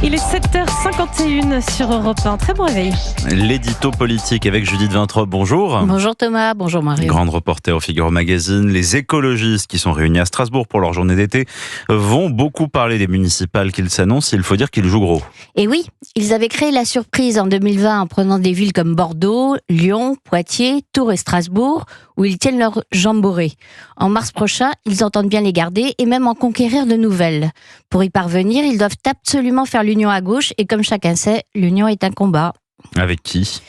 Il est 7h51 sur Europe 1. Très bon réveil. L'édito politique avec Judith Vintrop, bonjour. Bonjour Thomas, bonjour Marie. Grande reporter au Figaro Magazine. Les écologistes qui sont réunis à Strasbourg pour leur journée d'été vont beaucoup parler des municipales qu'ils s'annoncent. Il faut dire qu'ils jouent gros. Et oui, ils avaient créé la surprise en 2020 en prenant des villes comme Bordeaux, Lyon, Poitiers, Tours et Strasbourg, où ils tiennent leur jamboree. En mars prochain, ils entendent bien les garder et même en conquérir de nouvelles. Pour y parvenir, ils doivent absolument faire l'union à gauche et comme chacun sait, l'union est un combat. Avec qui ?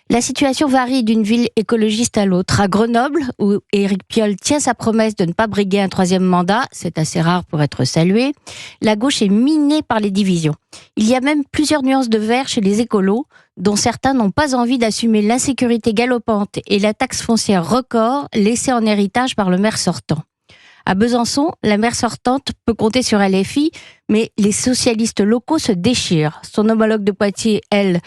La situation varie d'une ville écologiste à l'autre. À Grenoble, où Éric Piolle tient sa promesse de ne pas briguer un troisième mandat, c'est assez rare pour être salué, la gauche est minée par les divisions. Il y a même plusieurs nuances de vert chez les écolos, dont certains n'ont pas envie d'assumer l'insécurité galopante et la taxe foncière record laissée en héritage par le maire sortant. À Besançon, la maire sortante peut compter sur LFI, mais les socialistes locaux se déchirent. Son homologue de Poitiers, elle,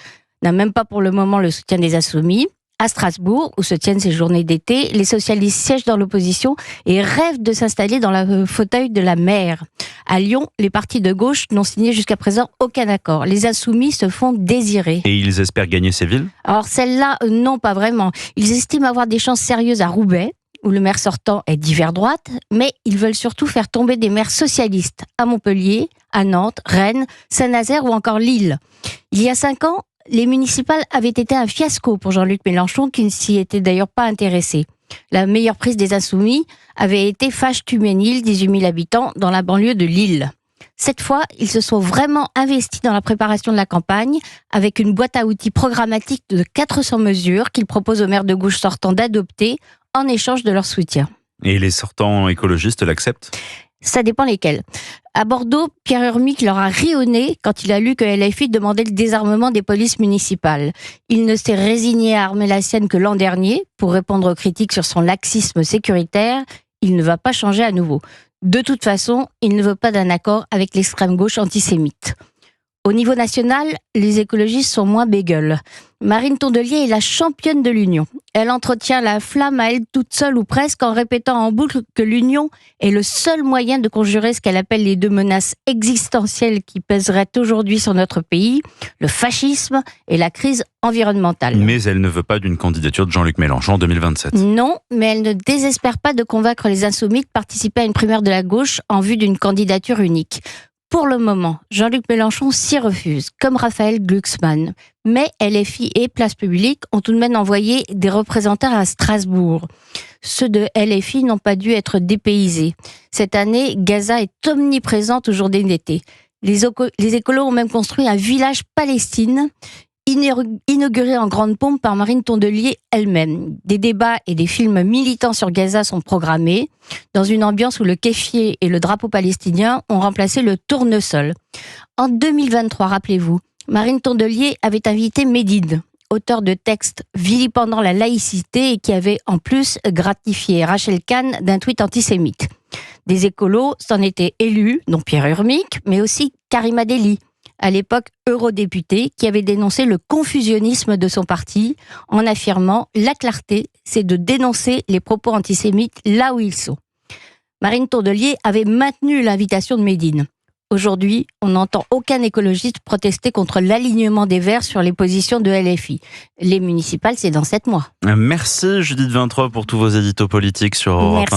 n'a même pas pour le moment le soutien des Insoumis. À Strasbourg, où se tiennent ces journées d'été, les socialistes siègent dans l'opposition et rêvent de s'installer dans le fauteuil de la maire. À Lyon, les partis de gauche n'ont signé jusqu'à présent aucun accord. Les Insoumis se font désirer. Et ils espèrent gagner ces villes ? Alors celle-là, non, pas vraiment. Ils estiment avoir des chances sérieuses à Roubaix, où le maire sortant est d'hiver droite, mais ils veulent surtout faire tomber des maires socialistes à Montpellier, à Nantes, Rennes, Saint-Nazaire ou encore Lille. Il y a 5 ans, les municipales avaient été un fiasco pour Jean-Luc Mélenchon, qui ne s'y était d'ailleurs pas intéressé. La meilleure prise des Insoumis avait été Fâche-Tuménil, 18 000 habitants, dans la banlieue de Lille. Cette fois, ils se sont vraiment investis dans la préparation de la campagne, avec une boîte à outils programmatique de 400 mesures qu'ils proposent aux maires de gauche sortants d'adopter en échange de leur soutien. Et les sortants écologistes l'acceptent ? Ça dépend lesquels. À Bordeaux, Pierre Urmic leur a ri au nez quand il a lu que LFI demandait le désarmement des polices municipales. Il ne s'est résigné à armer la sienne que l'an dernier pour répondre aux critiques sur son laxisme sécuritaire. Il ne va pas changer à nouveau. De toute façon, il ne veut pas d'un accord avec l'extrême gauche antisémite. Au niveau national, les écologistes sont moins bégueules. Marine Tondelier est la championne de l'union. Elle entretient la flamme à elle toute seule ou presque en répétant en boucle que l'union est le seul moyen de conjurer ce qu'elle appelle les 2 menaces existentielles qui pèseraient aujourd'hui sur notre pays, le fascisme et la crise environnementale. Mais elle ne veut pas d'une candidature de Jean-Luc Mélenchon en 2027. Non, mais elle ne désespère pas de convaincre les Insoumis de participer à une primaire de la gauche en vue d'une candidature unique. Pour le moment, Jean-Luc Mélenchon s'y refuse, comme Raphaël Glucksmann. Mais LFI et Place Publique ont tout de même envoyé des représentants à Strasbourg. Ceux de LFI n'ont pas dû être dépaysés. Cette année, Gaza est omniprésente au journée d'été. Les écolos ont même construit un village Palestine, inauguré en grande pompe par Marine Tondelier elle-même. Des débats et des films militants sur Gaza sont programmés, dans une ambiance où le kéfier et le drapeau palestinien ont remplacé le tournesol. En 2023, rappelez-vous, Marine Tondelier avait invité Médine, auteur de textes vilipendant la laïcité et qui avait en plus gratifié Rachel Kahn d'un tweet antisémite. Des écolos s'en étaient élus, dont Pierre Urmic, mais aussi Karima Delli, à l'époque eurodéputée, qui avait dénoncé le confusionnisme de son parti en affirmant « la clarté, c'est de dénoncer les propos antisémites là où ils sont ». Marine Tondelier avait maintenu l'invitation de Médine. Aujourd'hui, on n'entend aucun écologiste protester contre l'alignement des Verts sur les positions de LFI. Les municipales, c'est dans 7 mois. Merci Judith Vintrop pour tous vos éditos politiques sur Europe 1.